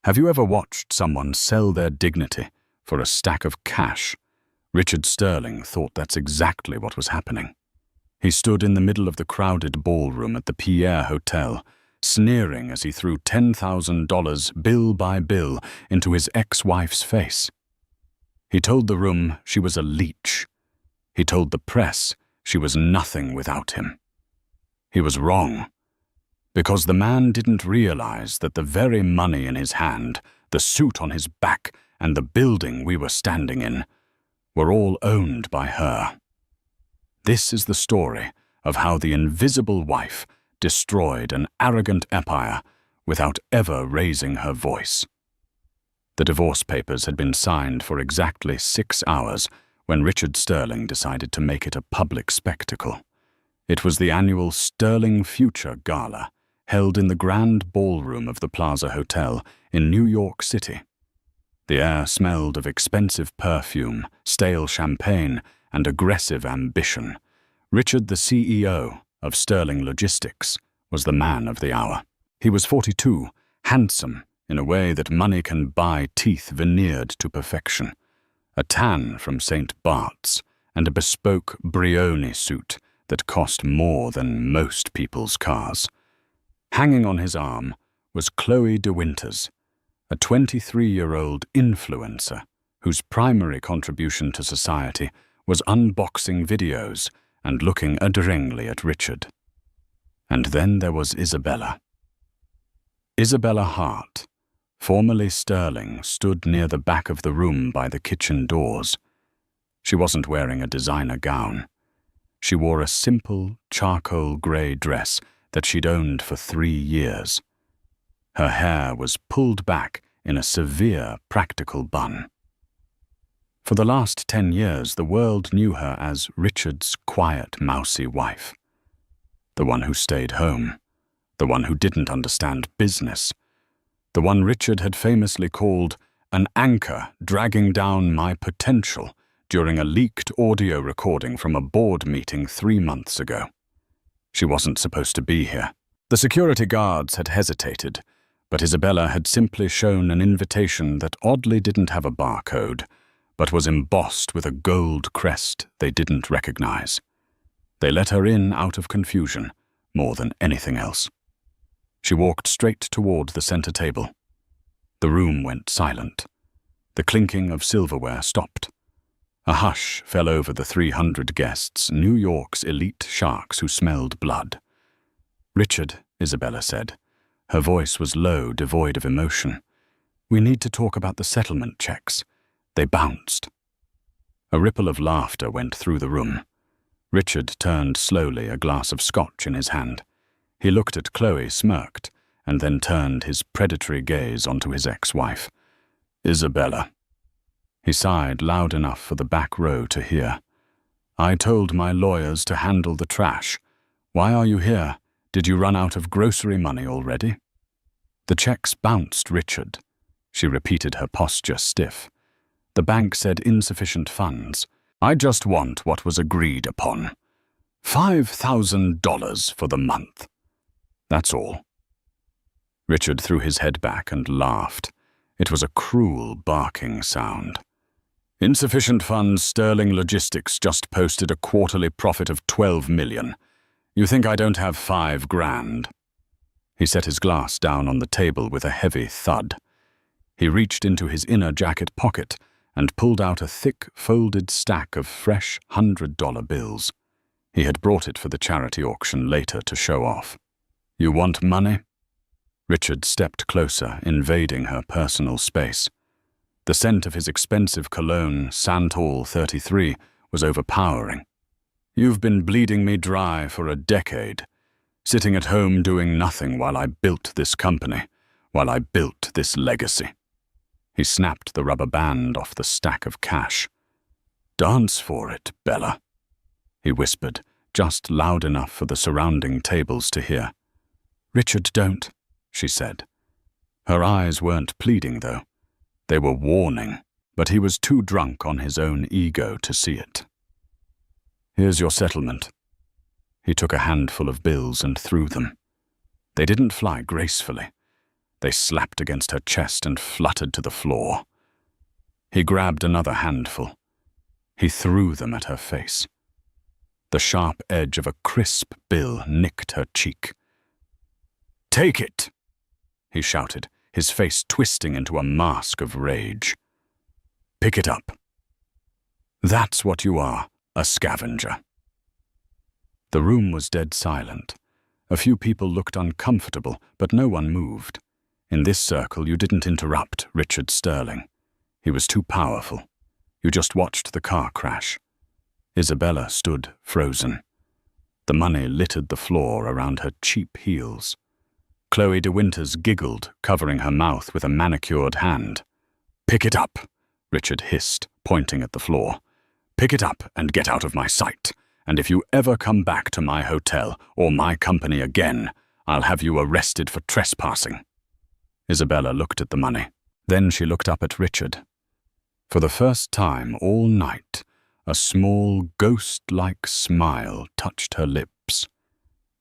Have you ever watched someone sell their dignity for a stack of cash? Richard Sterling thought that's exactly what was happening. He stood in the middle of the crowded ballroom at the Pierre Hotel, sneering as he threw $10,000 bill by bill into his ex-wife's face. He told the room she was a leech. He told the press she was nothing without him. He was wrong, because the man didn't realize that the very money in his hand, the suit on his back, and the building we were standing in were all owned by her. This is the story of how the invisible wife destroyed an arrogant empire without ever raising her voice. The divorce papers had been signed for exactly 6 hours when Richard Sterling decided to make it a public spectacle. It was the annual Sterling Future Gala, held in the grand ballroom of the Plaza Hotel in New York City. The air smelled of expensive perfume, stale champagne, and aggressive ambition. Richard, the CEO of Sterling Logistics, was the man of the hour. He was 42, handsome in a way that money can buy, teeth veneered to perfection, a tan from St. Bart's, and a bespoke Brioni suit that cost more than most people's cars. Hanging on his arm was Chloe De Winters, a 23-year-old influencer whose primary contribution to society was unboxing videos and looking adoringly at Richard. And then there was Isabella. Isabella Hart, formerly Sterling, stood near the back of the room by the kitchen doors. She wasn't wearing a designer gown. She wore a simple, charcoal grey dress that she'd owned for 3 years. Her hair was pulled back in a severe, practical bun. For the last 10 years, the world knew her as Richard's quiet, mousy wife. The one who stayed home. The one who didn't understand business. The one Richard had famously called an anchor dragging down my potential during a leaked audio recording from a board meeting 3 months ago. She wasn't supposed to be here. The security guards had hesitated, but Isabella had simply shown an invitation that oddly didn't have a barcode, but was embossed with a gold crest they didn't recognize. They let her in out of confusion, more than anything else. She walked straight toward the center table. The room went silent. The clinking of silverware stopped. A hush fell over the 300 guests, New York's elite sharks who smelled blood. "Richard," Isabella said. Her voice was low, devoid of emotion. "We need to talk about the settlement checks. They bounced." A ripple of laughter went through the room. Richard turned slowly, a glass of scotch in his hand. He looked at Chloe, smirked, and then turned his predatory gaze onto his ex-wife. "Isabella." He sighed loud enough for the back row to hear. "I told my lawyers to handle the trash. Why are you here? Did you run out of grocery money already?" "The checks bounced, Richard." She repeated, her posture stiff. "The bank said insufficient funds. I just want what was agreed upon. $5,000 for the month. That's all." Richard threw his head back and laughed. It was a cruel, barking sound. "Insufficient funds. Sterling Logistics just posted a quarterly profit of $12 million. You think I don't have $5,000? He set his glass down on the table with a heavy thud. He reached into his inner jacket pocket and pulled out a thick, folded stack of fresh $100 bills. He had brought it for the charity auction later to show off. "You want money?" Richard stepped closer, invading her personal space. The scent of his expensive cologne, Santal 33, was overpowering. "You've been bleeding me dry for a decade, sitting at home doing nothing while I built this company, while I built this legacy." He snapped the rubber band off the stack of cash. "Dance for it, Bella," he whispered, just loud enough for the surrounding tables to hear. "Richard, don't," she said. Her eyes weren't pleading, though. They were warning, but he was too drunk on his own ego to see it. "Here's your settlement." He took a handful of bills and threw them. They didn't fly gracefully. They slapped against her chest and fluttered to the floor. He grabbed another handful. He threw them at her face. The sharp edge of a crisp bill nicked her cheek. "Take it!" he shouted, his face twisting into a mask of rage. "Pick it up. That's what you are, a scavenger." The room was dead silent. A few people looked uncomfortable, but no one moved. In this circle, you didn't interrupt Richard Sterling. He was too powerful. You just watched the car crash. Isabella stood frozen. The money littered the floor around her cheap heels. Chloe de Winters giggled, covering her mouth with a manicured hand. "Pick it up," Richard hissed, pointing at the floor. "Pick it up and get out of my sight. And if you ever come back to my hotel or my company again, I'll have you arrested for trespassing." Isabella looked at the money. Then she looked up at Richard. For the first time all night, a small, ghost-like smile touched her lips.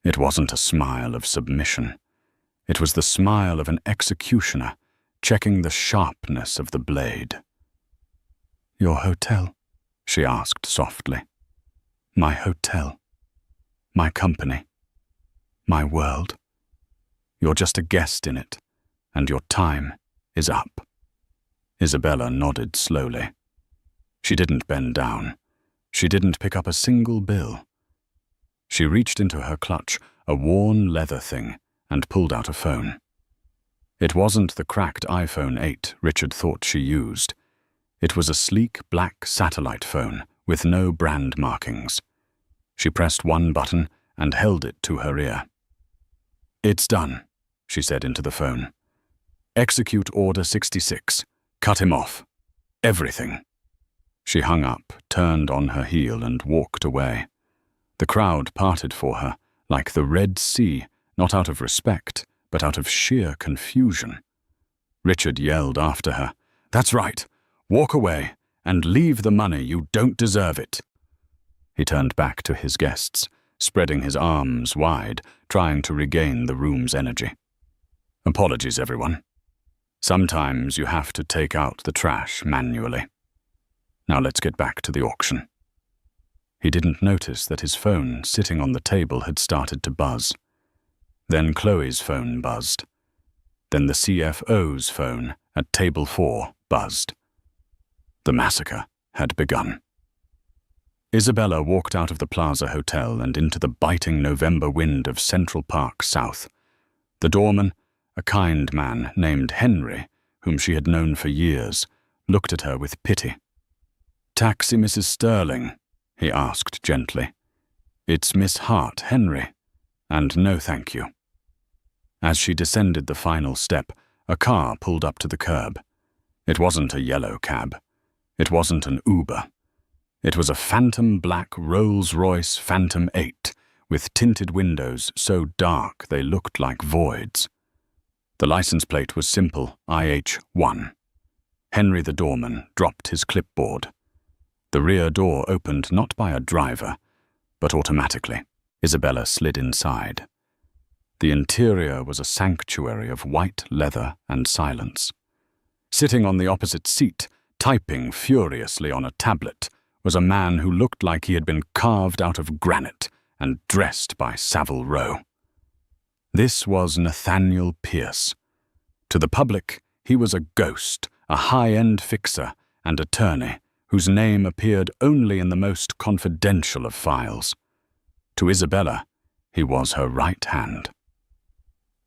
It wasn't a smile of submission. It was the smile of an executioner, checking the sharpness of the blade. "Your hotel?" she asked softly. "My hotel. My company. My world. You're just a guest in it, and your time is up." Isabella nodded slowly. She didn't bend down. She didn't pick up a single bill. She reached into her clutch, a worn leather thing, and pulled out a phone. It wasn't the cracked iPhone 8 Richard thought she used. It was a sleek black satellite phone with no brand markings. She pressed one button and held it to her ear. "It's done," she said into the phone. "Execute Order 66. Cut him off. Everything." She hung up, turned on her heel, and walked away. The crowd parted for her, like the Red Sea, not out of respect, but out of sheer confusion. Richard yelled after her, "That's right. Walk away, and leave the money. You don't deserve it." He turned back to his guests, spreading his arms wide, trying to regain the room's energy. "Apologies, everyone. Sometimes you have to take out the trash manually. Now let's get back to the auction." He didn't notice that his phone sitting on the table had started to buzz. Then Chloe's phone buzzed. Then the CFO's phone at table 4 buzzed. The massacre had begun. Isabella walked out of the Plaza Hotel and into the biting November wind of Central Park South. The doorman, a kind man named Henry, whom she had known for years, looked at her with pity. "Taxi Mrs. Sterling?" he asked gently. "It's Miss Hart, Henry, and no thank you." As she descended the final step, a car pulled up to the curb. It wasn't a yellow cab. It wasn't an Uber. It was a phantom black Rolls-Royce Phantom 8 with tinted windows so dark they looked like voids. The license plate was simple, IH1. Henry the doorman dropped his clipboard. The rear door opened not by a driver, but automatically. Isabella slid inside. The interior was a sanctuary of white leather and silence. Sitting on the opposite seat, typing furiously on a tablet, was a man who looked like he had been carved out of granite and dressed by Savile Row. This was Nathaniel Pierce. To the public, he was a ghost, a high-end fixer and attorney whose name appeared only in the most confidential of files. To Isabella, he was her right hand.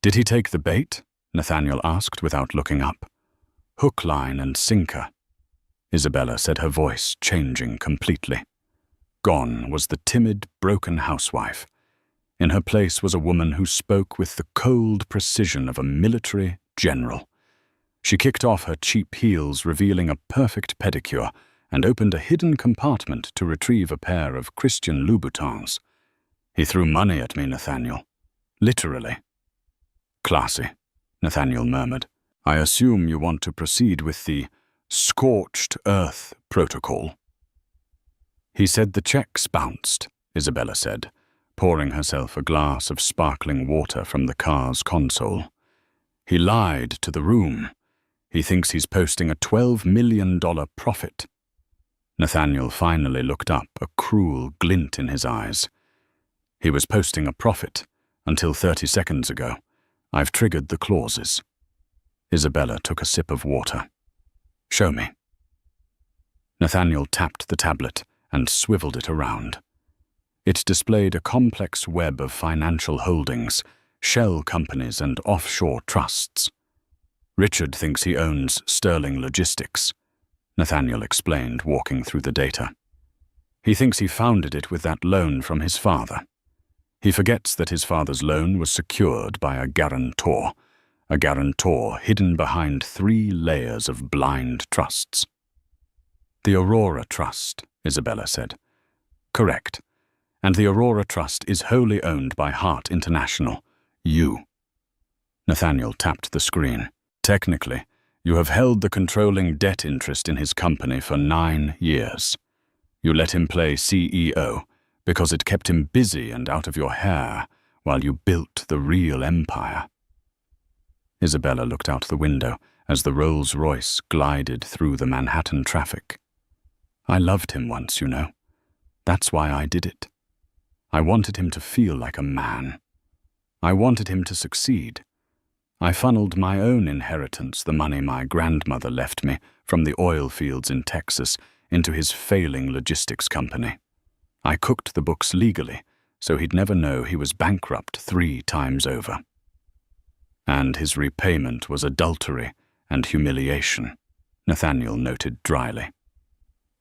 "Did he take the bait?" Nathaniel asked without looking up. "Hook, line, and sinker," Isabella said, her voice changing completely. Gone was the timid, broken housewife. In her place was a woman who spoke with the cold precision of a military general. She kicked off her cheap heels, revealing a perfect pedicure, and opened a hidden compartment to retrieve a pair of Christian Louboutins. "He threw money at me, Nathaniel. Literally." "Classy," Nathaniel murmured. "I assume you want to proceed with the scorched earth protocol." "He said the checks bounced," Isabella said, pouring herself a glass of sparkling water from the car's console. He lied to the room. He thinks he's posting a $12 million profit. Nathaniel finally looked up, a cruel glint in his eyes. He was posting a profit until 30 seconds ago. I've triggered the clauses. Isabella took a sip of water. Show me. Nathaniel tapped the tablet and swiveled it around. It displayed a complex web of financial holdings, shell companies and offshore trusts. Richard thinks he owns Sterling Logistics, Nathaniel explained, walking through the data. He thinks he founded it with that loan from his father. He forgets that his father's loan was secured by a guarantor hidden behind 3 layers of blind trusts. The Aurora Trust, Isabella said. Correct. And the Aurora Trust is wholly owned by Hart International, you. Nathaniel tapped the screen. Technically, you have held the controlling debt interest in his company for 9 years. You let him play CEO because it kept him busy and out of your hair while you built the real empire. Isabella looked out the window as the Rolls-Royce glided through the Manhattan traffic. I loved him once, you know. That's why I did it. I wanted him to feel like a man. I wanted him to succeed. I funneled my own inheritance, the money my grandmother left me from the oil fields in Texas, into his failing logistics company. I cooked the books legally, so he'd never know he was bankrupt 3 times over. And his repayment was adultery and humiliation, Nathaniel noted dryly.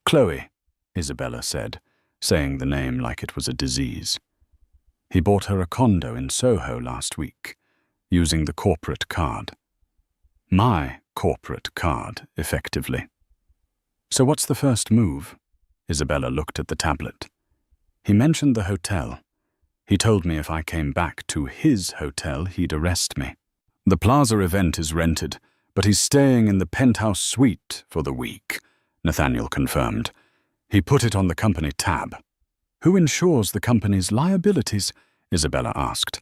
Chloe, Isabella said, saying the name like it was a disease. He bought her a condo in Soho last week, using the corporate card. My corporate card, effectively. So what's the first move? Isabella looked at the tablet. He mentioned the hotel. He told me if I came back to his hotel, he'd arrest me. The Plaza event is rented, but he's staying in the penthouse suite for the week, Nathaniel confirmed. He put it on the company tab. Who insures the company's liabilities? Isabella asked.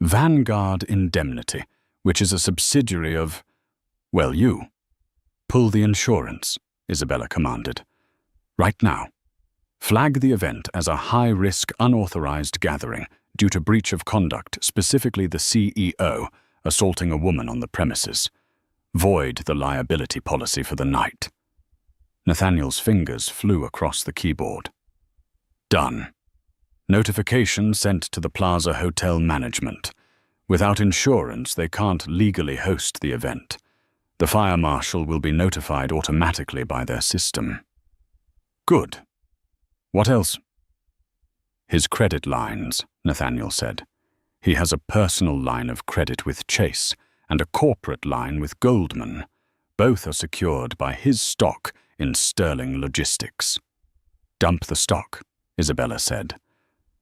Vanguard Indemnity, which is a subsidiary of, well, you. Pull the insurance, Isabella commanded. Right now. Flag the event as a high-risk, unauthorized gathering due to breach of conduct, specifically the CEO assaulting a woman on the premises. Void the liability policy for the night. Nathaniel's fingers flew across the keyboard. Done. Notification sent to the Plaza Hotel management. Without insurance, they can't legally host the event. The fire marshal will be notified automatically by their system. Good. What else? His credit lines, Nathaniel said. He has a personal line of credit with Chase and a corporate line with Goldman. Both are secured by his stock in Sterling Logistics. Dump the stock, Isabella said.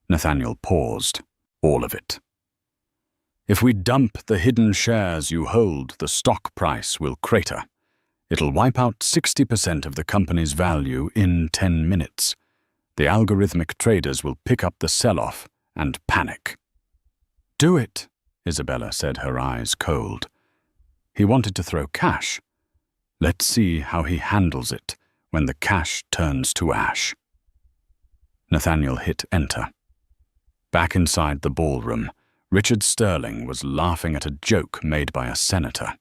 Nathaniel paused. All of it. If we dump the hidden shares you hold, the stock price will crater. It'll wipe out 60% of the company's value in 10 minutes. The algorithmic traders will pick up the sell-off and panic. Do it, Isabella said, her eyes cold. He wanted to throw cash. Let's see how he handles it when the cash turns to ash. Nathaniel hit enter. Back inside the ballroom, Richard Sterling was laughing at a joke made by a senator.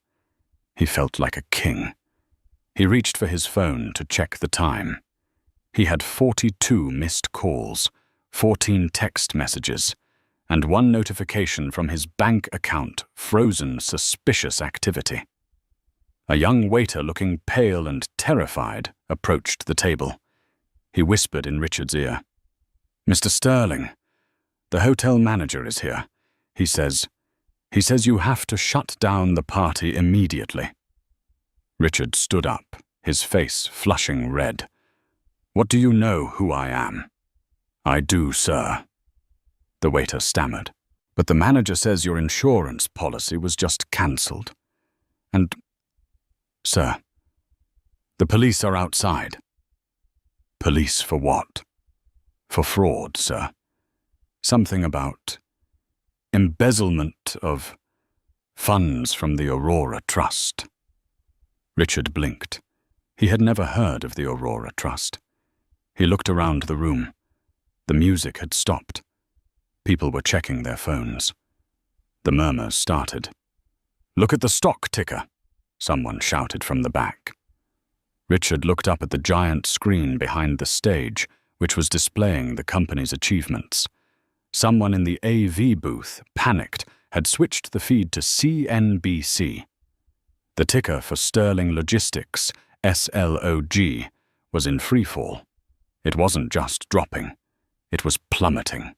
He felt like a king. He reached for his phone to check the time. He had 42 missed calls, 14 text messages, and 1 notification from his bank account, frozen suspicious activity. A young waiter looking pale and terrified approached the table. He whispered in Richard's ear. Mr. Sterling, the hotel manager is here. He says you have to shut down the party immediately. Richard stood up, his face flushing red. What do you know who I am? I do, sir. The waiter stammered. But the manager says your insurance policy was just cancelled. And, sir, the police are outside. Police for what? For fraud, sir. Something about embezzlement of Funds from the Aurora Trust. Richard blinked. He had never heard of the Aurora Trust. He looked around the room. The music had stopped. People were checking their phones. The murmurs started. "Look at the stock ticker," someone shouted from the back. Richard looked up at the giant screen behind the stage, which was displaying the company's achievements. Someone in the AV booth, panicked, had switched the feed to CNBC. The ticker for Sterling Logistics, SLOG, was in freefall. It wasn't just dropping, it was plummeting.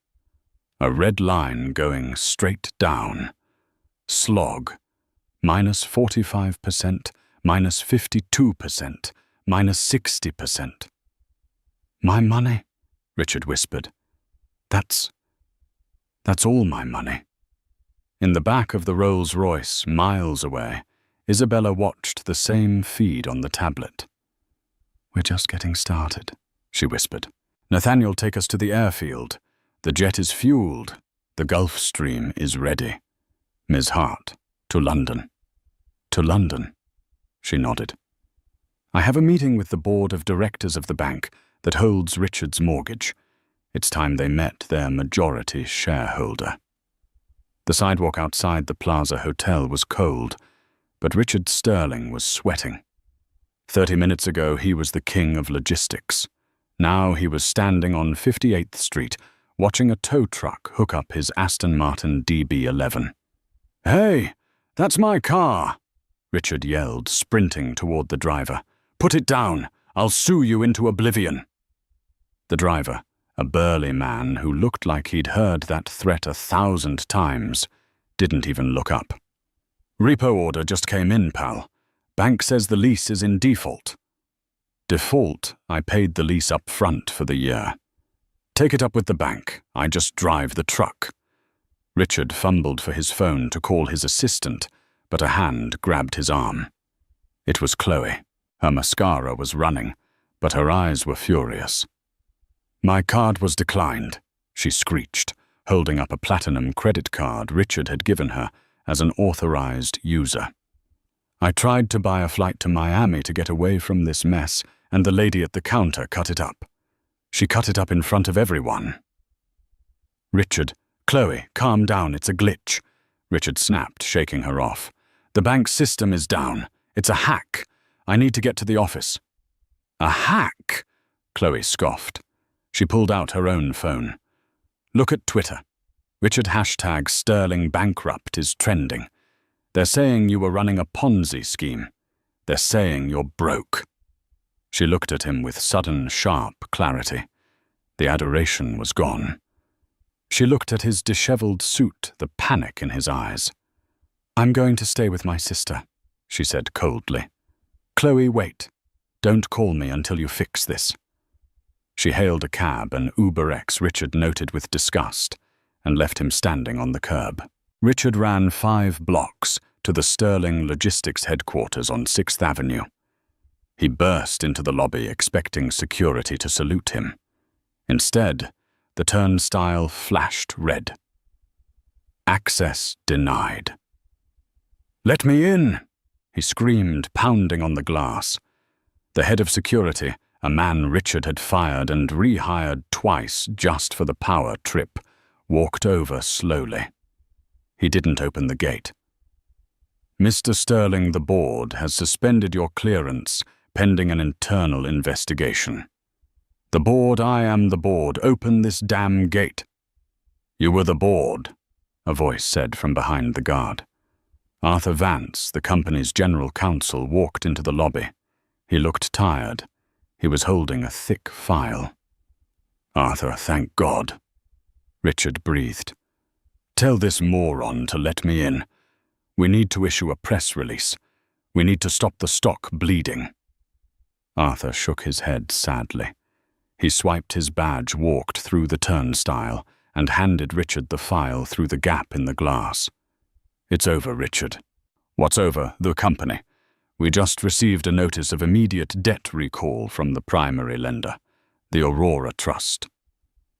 A red line going straight down. Slog, -45%, -52%, -60%. "My money?" Richard whispered. That's all my money." In the back of the Rolls-Royce, miles away, Isabella watched the same feed on the tablet. "We're just getting started," she whispered. "Nathaniel, take us to the airfield. The jet is fueled. The Gulf Stream is ready. Ms. Hart, to London." "To London?" She nodded. "I have a meeting with the board of directors of the bank that holds Richard's mortgage. It's time they met their majority shareholder." The sidewalk outside the Plaza Hotel was cold, but Richard Sterling was sweating. 30 minutes ago, he was the king of logistics. Now he was standing on 58th Street, watching a tow truck hook up his Aston Martin DB11. "Hey, that's my car!" Richard yelled, sprinting toward the driver. "Put it down! I'll sue you into oblivion!" The driver, a burly man who looked like he'd heard that threat 1,000 times, didn't even look up. "Repo order just came in, pal. Bank says the lease is in default." "Default? I paid the lease up front for the year." "Take it up with the bank. I just drive the truck." Richard fumbled for his phone to call his assistant, but a hand grabbed his arm. It was Chloe. Her mascara was running, but her eyes were furious. "My card was declined," she screeched, holding up a platinum credit card Richard had given her as an authorized user. "I tried to buy a flight to Miami to get away from this mess, and the lady at the counter cut it up. She cut it up in front of everyone." "Richard, Chloe, calm down, it's a glitch," Richard snapped, shaking her off. "The bank's system is down. It's a hack. I need to get to the office." "A hack?" Chloe scoffed. She pulled out her own phone. "Look at Twitter. Richard #Sterling bankrupt is trending. They're saying you were running a Ponzi scheme. They're saying you're broke." She looked at him with sudden, sharp clarity. The adoration was gone. She looked at his disheveled suit, the panic in his eyes. "I'm going to stay with my sister," she said coldly. "Chloe, wait. Don't call me until you fix this." She hailed a cab, an UberX Richard noted with disgust, and left him standing on the curb. Richard ran 5 blocks to the Sterling Logistics headquarters on 6th Avenue. He burst into the lobby expecting security to salute him. Instead, the turnstile flashed red. Access denied. "Let me in!" he screamed, pounding on the glass. The head of security, a man Richard had fired and rehired twice just for the power trip, walked over slowly. He didn't open the gate. "Mr. Sterling, the board has suspended your clearance pending an internal investigation." "The board, I am the board. Open this damn gate." "You were the board," a voice said from behind the guard. Arthur Vance, the company's general counsel, walked into the lobby. He looked tired. He was holding a thick file. "Arthur, thank God," Richard breathed. "Tell this moron to let me in. We need to issue a press release. We need to stop the stock bleeding." Arthur shook his head sadly. He swiped his badge, walked through the turnstile, and handed Richard the file through the gap in the glass. "It's over, Richard." "What's over? The company. We just received a notice of immediate debt recall from the primary lender, the Aurora Trust."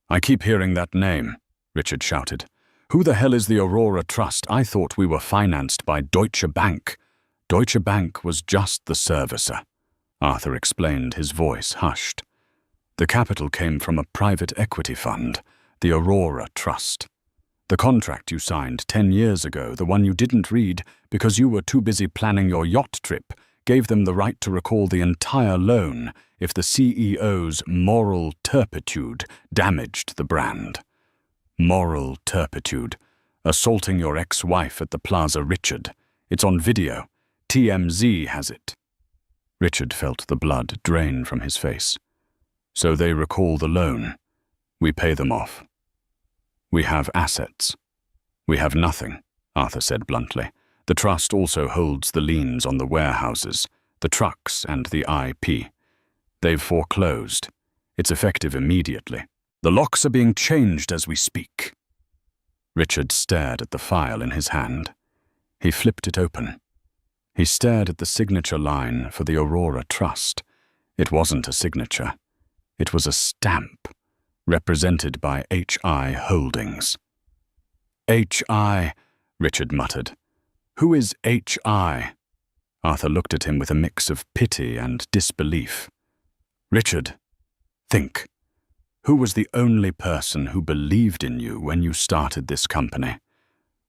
"I keep hearing that name," Richard shouted. Who the hell is the Aurora Trust? I thought we were financed by Deutsche Bank. Deutsche Bank was just the servicer, Arthur explained, his voice hushed. The capital came from a private equity fund, the Aurora Trust. The contract you signed 10 years ago, the one you didn't read because you were too busy planning your yacht trip, gave them the right to recall the entire loan if the CEO's moral turpitude damaged the brand. Moral turpitude. Assaulting your ex-wife at the Plaza Richard. It's on video. TMZ has it. Richard felt the blood drain from his face. So they recall the loan. We pay them off. We have assets. We have nothing, Arthur said bluntly. The trust also holds the liens on the warehouses, the trucks, and the IP. They've foreclosed. It's effective immediately. The locks are being changed as we speak. Richard stared at the file in his hand. He flipped it open. He stared at the signature line for the Aurora Trust. It wasn't a signature. It was a stamp, represented by H.I. Holdings. H.I., Richard muttered. Who is H.I.? Arthur looked at him with a mix of pity and disbelief. Richard, think. Who was the only person who believed in you when you started this company?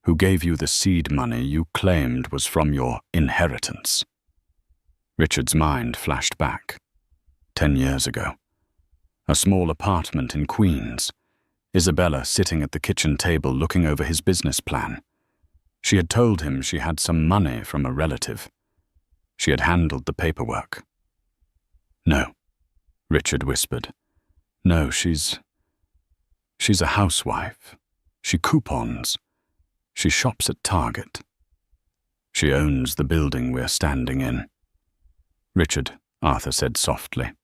Who gave you the seed money you claimed was from your inheritance? Richard's mind flashed back. 10 years ago. A small apartment in Queens. Isabella sitting at the kitchen table looking over his business plan. She had told him she had some money from a relative. She had handled the paperwork. No, Richard whispered. No, she's a housewife. She coupons. She shops at Target. She owns the building we're standing in. Richard, Arthur said softly.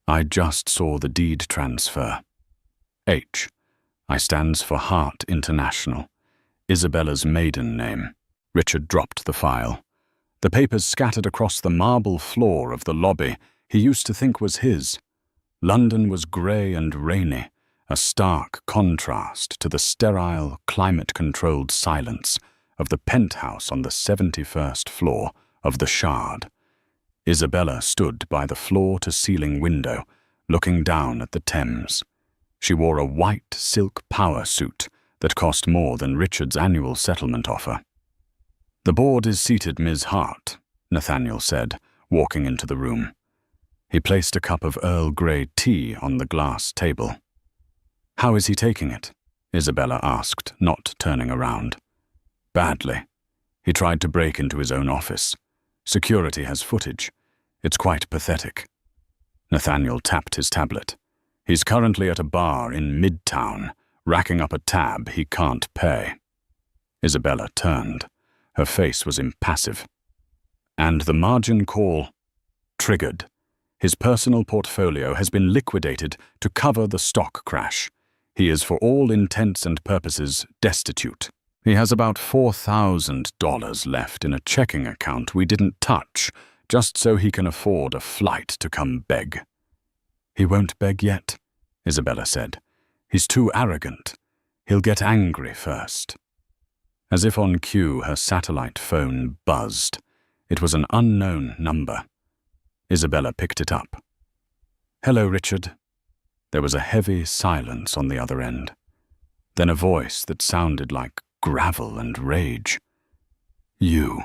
I just saw the deed transfer. H. I stands for Heart International. Isabella's maiden name. Richard dropped the file. The papers scattered across the marble floor of the lobby he used to think was his. London was grey and rainy, a stark contrast to the sterile, climate-controlled silence of the penthouse on the 71st floor of the Shard. Isabella stood by the floor-to-ceiling window, looking down at the Thames. She wore a white silk power suit that cost more than Richard's annual settlement offer. The board is seated, Ms. Hart, Nathaniel said, walking into the room. He placed a cup of Earl Grey tea on the glass table. How is he taking it? Isabella asked, not turning around. Badly. He tried to break into his own office. Security has footage. It's quite pathetic. Nathaniel tapped his tablet. He's currently at a bar in Midtown, racking up a tab he can't pay. Isabella turned. Her face was impassive. And the margin call triggered. His personal portfolio has been liquidated to cover the stock crash. He is for all intents and purposes destitute. He has about $4,000 left in a checking account we didn't touch, just so he can afford a flight to come beg. He won't beg yet, Isabella said. He's too arrogant. He'll get angry first. As if on cue, her satellite phone buzzed. It was an unknown number. Isabella picked it up. Hello, Richard. There was a heavy silence on the other end. Then a voice that sounded like gravel and rage. You.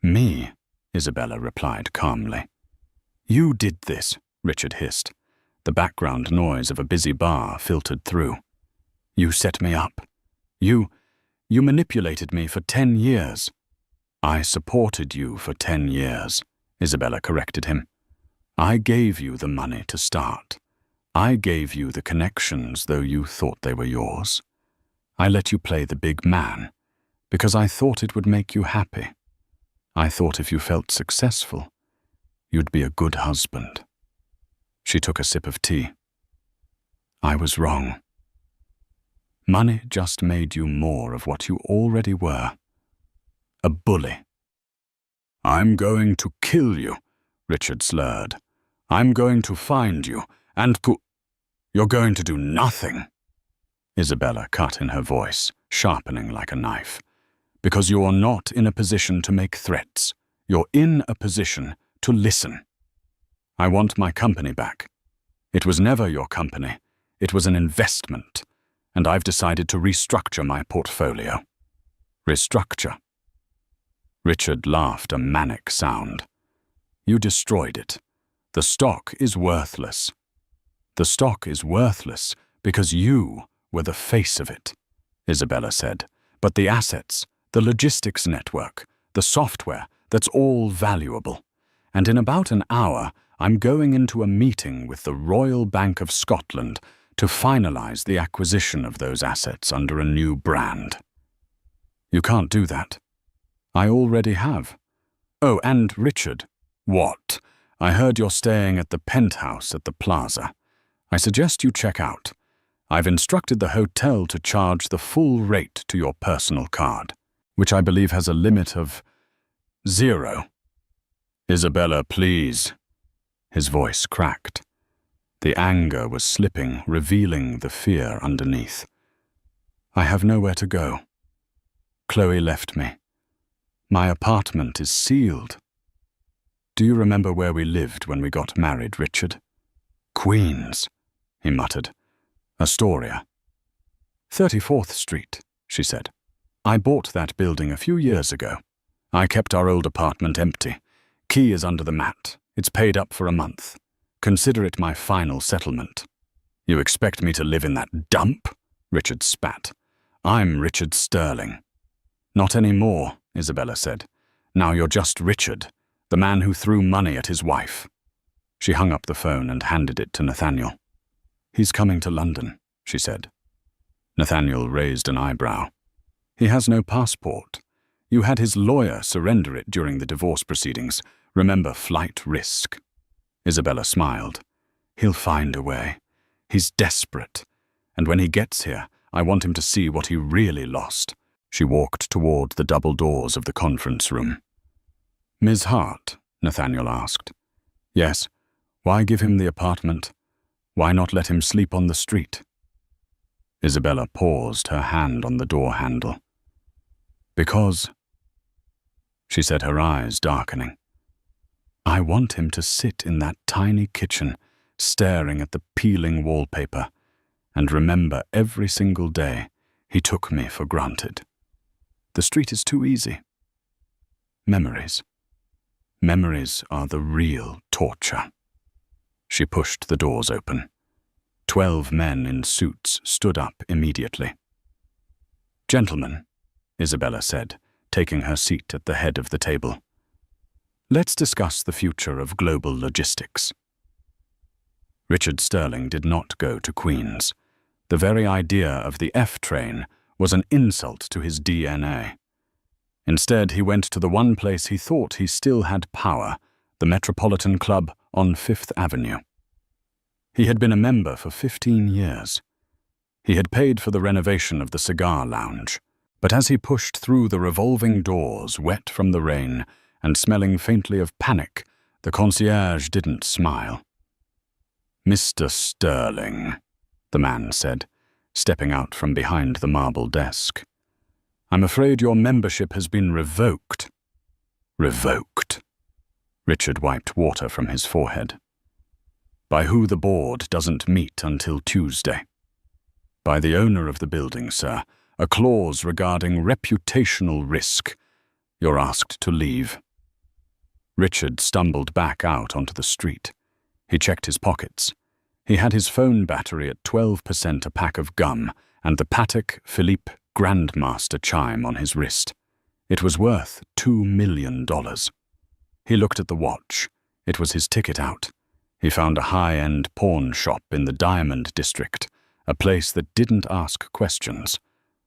Me, Isabella replied calmly. You did this, Richard hissed. The background noise of a busy bar filtered through. You set me up. You manipulated me for 10 years. I supported you for 10 years, Isabella corrected him. I gave you the money to start. I gave you the connections, though you thought they were yours. I let you play the big man, because I thought it would make you happy. I thought if you felt successful, you'd be a good husband. She took a sip of tea. I was wrong. Money just made you more of what you already were. A bully. I'm going to kill you, Richard slurred. I'm going to find you, and you're going to do nothing. Isabella cut in her voice, sharpening like a knife. Because you're not in a position to make threats. You're in a position to listen. I want my company back. It was never your company. It was an investment, and I've decided to restructure my portfolio. Restructure. Richard laughed a manic sound. You destroyed it. The stock is worthless. The stock is worthless because you were the face of it, Isabella said. But the assets, the logistics network, the software, that's all valuable. And in about an hour, I'm going into a meeting with the Royal Bank of Scotland to finalize the acquisition of those assets under a new brand. You can't do that. I already have. Oh, and Richard. What? I heard you're staying at the penthouse at the plaza. I suggest you check out. I've instructed the hotel to charge the full rate to your personal card, which I believe has a limit of 0. Isabella, please. His voice cracked. The anger was slipping, revealing the fear underneath. I have nowhere to go. Chloe left me. My apartment is sealed. Do you remember where we lived when we got married, Richard? Queens, he muttered. Astoria. 34th Street, she said. I bought that building a few years ago. I kept our old apartment empty. Key is under the mat. It's paid up for a month. Consider it my final settlement. You expect me to live in that dump? Richard spat. I'm Richard Sterling. Not anymore, Isabella said. Now you're just Richard, the man who threw money at his wife. She hung up the phone and handed it to Nathaniel. He's coming to London, she said. Nathaniel raised an eyebrow. He has no passport. You had his lawyer surrender it during the divorce proceedings. Remember flight risk. Isabella smiled. He'll find a way. He's desperate. And when he gets here, I want him to see what he really lost. She walked toward the double doors of the conference room. Ms. Hart, Nathaniel asked. Yes. Why give him the apartment? Why not let him sleep on the street? Isabella paused, her hand on the door handle. Because, she said, her eyes darkening, I want him to sit in that tiny kitchen, staring at the peeling wallpaper, and remember every single day he took me for granted. The street is too easy. Memories. Memories are the real torture. She pushed the doors open. 12 men in suits stood up immediately. Gentlemen, Isabella said, taking her seat at the head of the table. Let's discuss the future of global logistics. Richard Sterling did not go to Queens. The very idea of the F train was an insult to his DNA. Instead, he went to the one place he thought he still had power, the Metropolitan Club on Fifth Avenue. He had been a member for 15 years. He had paid for the renovation of the cigar lounge, but as he pushed through the revolving doors, wet from the rain and smelling faintly of panic, the concierge didn't smile. Mr. Sterling, the man said, stepping out from behind the marble desk. I'm afraid your membership has been revoked. Revoked? Richard wiped water from his forehead. By who the board doesn't meet until Tuesday. By the owner of the building, sir. A clause regarding reputational risk. You're asked to leave. Richard stumbled back out onto the street. He checked his pockets. He had his phone battery at 12% a pack of gum and the Patek Philippe Grandmaster chime on his wrist. It was worth $2 million. He looked at the watch. It was his ticket out. He found a high-end pawn shop in the Diamond District, a place that didn't ask questions.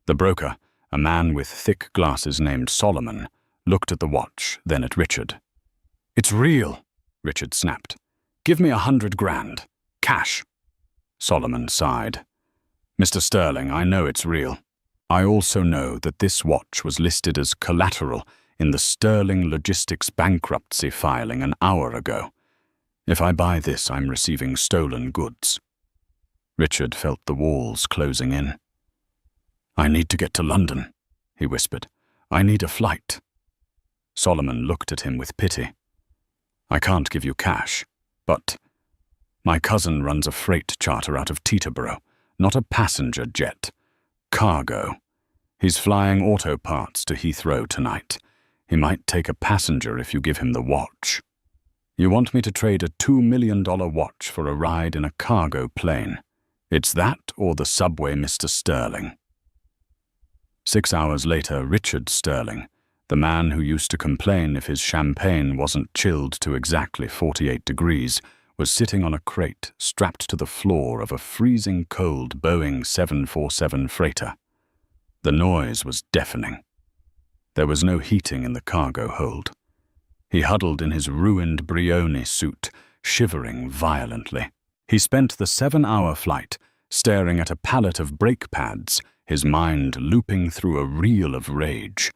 The broker, a man with thick glasses named Solomon, looked at the watch, then at Richard. It's real, Richard snapped. Give me 100 grand. Cash. Solomon sighed. Mr. Sterling, I know it's real. I also know that this watch was listed as collateral in the Sterling Logistics bankruptcy filing an hour ago. If I buy this, I'm receiving stolen goods. Richard felt the walls closing in. "I need to get to London," he whispered. "I need a flight." Solomon looked at him with pity. "I can't give you cash, but my cousin runs a freight charter out of Teterboro, not a passenger jet. Cargo. He's flying auto parts to Heathrow tonight. He might take a passenger if you give him the watch." "You want me to trade a $2 million watch for a ride in a cargo plane? It's that or the subway, Mr. Sterling." 6 hours later, Richard Sterling, the man who used to complain if his champagne wasn't chilled to exactly 48 degrees, was sitting on a crate strapped to the floor of a freezing cold Boeing 747 freighter. The noise was deafening. There was no heating in the cargo hold. He huddled in his ruined Brioni suit, shivering violently. He spent the 7-hour flight staring at a pallet of brake pads, his mind looping through a reel of rage.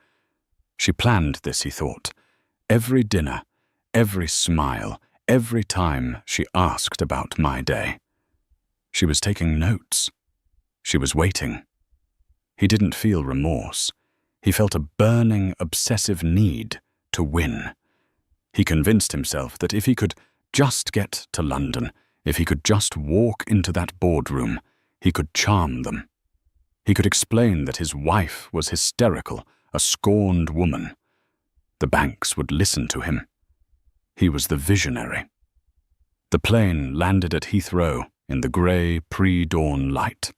She planned this, he thought. Every dinner, every smile, every time she asked about my day. She was taking notes. She was waiting. He didn't feel remorse. He felt a burning, obsessive need to win. He convinced himself that if he could just get to London, if he could just walk into that boardroom, he could charm them. He could explain that his wife was hysterical, a scorned woman. The banks would listen to him. He was the visionary. The plane landed at Heathrow in the grey, pre-dawn light.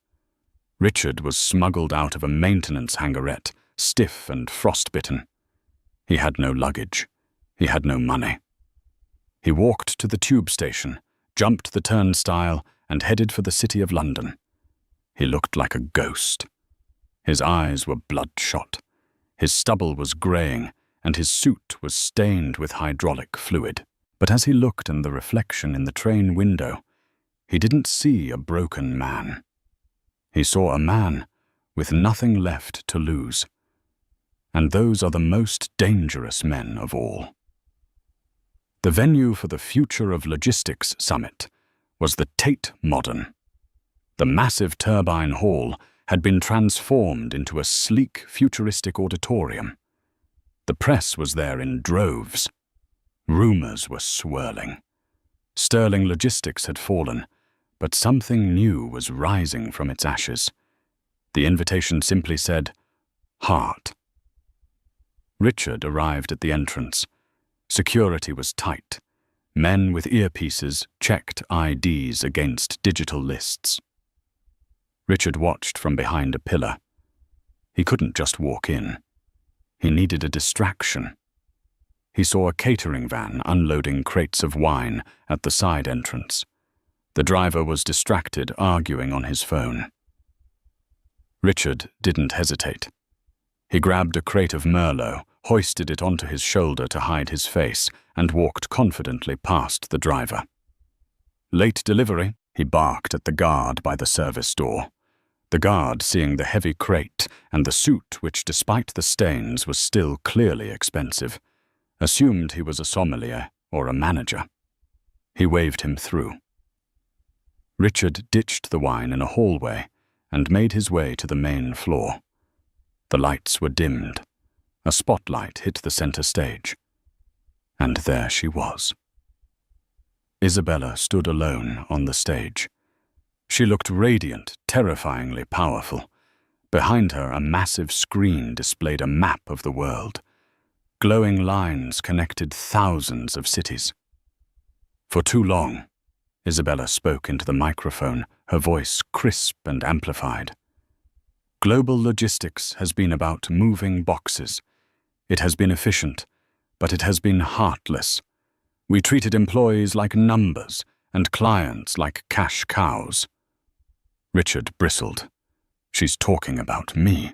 Richard was smuggled out of a maintenance hangarette, stiff and frostbitten. He had no luggage. He had no money. He walked to the tube station, jumped the turnstile, and headed for the City of London. He looked like a ghost. His eyes were bloodshot. His stubble was greying, and his suit was stained with hydraulic fluid. But as he looked in the reflection in the train window, he didn't see a broken man. He saw a man with nothing left to lose. And those are the most dangerous men of all. The venue for the Future of Logistics Summit was the Tate Modern. The massive turbine hall had been transformed into a sleek, futuristic auditorium. The press was there in droves. Rumors were swirling. Sterling Logistics had fallen, but something new was rising from its ashes. The invitation simply said, "Heart." Richard arrived at the entrance. Security was tight. Men with earpieces checked IDs against digital lists. Richard watched from behind a pillar. He couldn't just walk in. He needed a distraction. He saw a catering van unloading crates of wine at the side entrance. The driver was distracted, arguing on his phone. Richard didn't hesitate. He grabbed a crate of Merlot, hoisted it onto his shoulder to hide his face, and walked confidently past the driver. "Late delivery," he barked at the guard by the service door. The guard, seeing the heavy crate and the suit which, despite the stains, was still clearly expensive, assumed he was a sommelier or a manager. He waved him through. Richard ditched the wine in a hallway and made his way to the main floor. The lights were dimmed. A spotlight hit the center stage. And there she was. Isabella stood alone on the stage. She looked radiant, terrifyingly powerful. Behind her, a massive screen displayed a map of the world. Glowing lines connected thousands of cities. For too long, Isabella spoke into the microphone, her voice crisp and amplified. Global logistics has been about moving boxes. It has been efficient, but it has been heartless. We treated employees like numbers and clients like cash cows. Richard bristled. She's talking about me.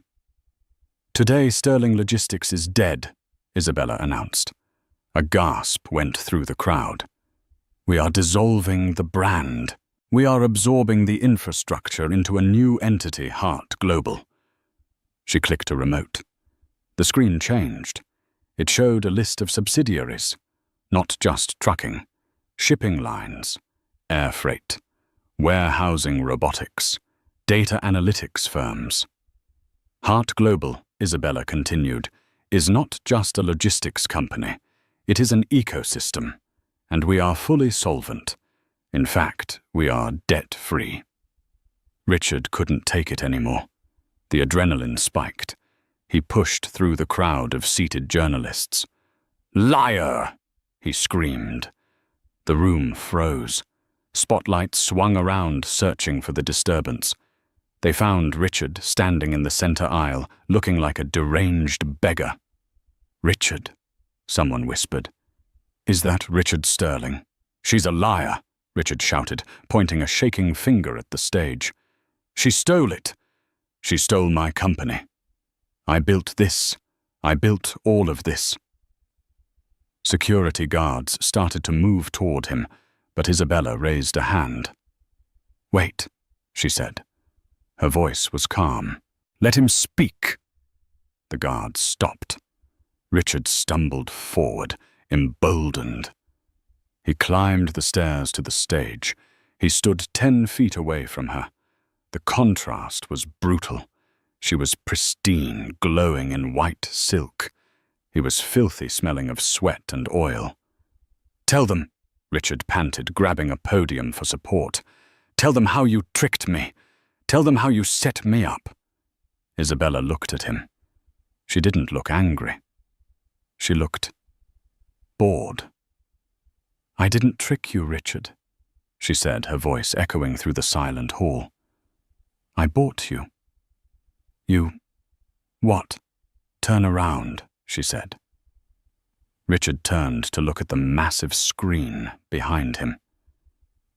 Today, Sterling Logistics is dead, Isabella announced. A gasp went through the crowd. We are dissolving the brand. We are absorbing the infrastructure into a new entity, Heart Global. She clicked a remote. The screen changed. It showed a list of subsidiaries, not just trucking, shipping lines, air freight, warehousing robotics, data analytics firms. Hart Global, Isabella continued, is not just a logistics company. It is an ecosystem, and we are fully solvent. In fact, we are debt-free. Richard couldn't take it anymore. The adrenaline spiked. He pushed through the crowd of seated journalists. "Liar!" he screamed. The room froze. Spotlights swung around, searching for the disturbance. They found Richard standing in the center aisle, looking like a deranged beggar. "Richard," someone whispered. "Is that Richard Sterling?" "She's a liar," Richard shouted, pointing a shaking finger at the stage. "She stole it. She stole my company. I built this. I built all of this." Security guards started to move toward him, but Isabella raised a hand. "Wait," she said. Her voice was calm. "Let him speak." The guards stopped. Richard stumbled forward, emboldened. He climbed the stairs to the stage. He stood 10 feet away from her. The contrast was brutal. She was pristine, glowing in white silk. He was filthy, smelling of sweat and oil. "Tell them," Richard panted, grabbing a podium for support. "Tell them how you tricked me. Tell them how you set me up." Isabella looked at him. She didn't look angry. She looked bored. "I didn't trick you, Richard," she said, her voice echoing through the silent hall. "I bought you." "You... what?" "Turn around," she said. Richard turned to look at the massive screen behind him.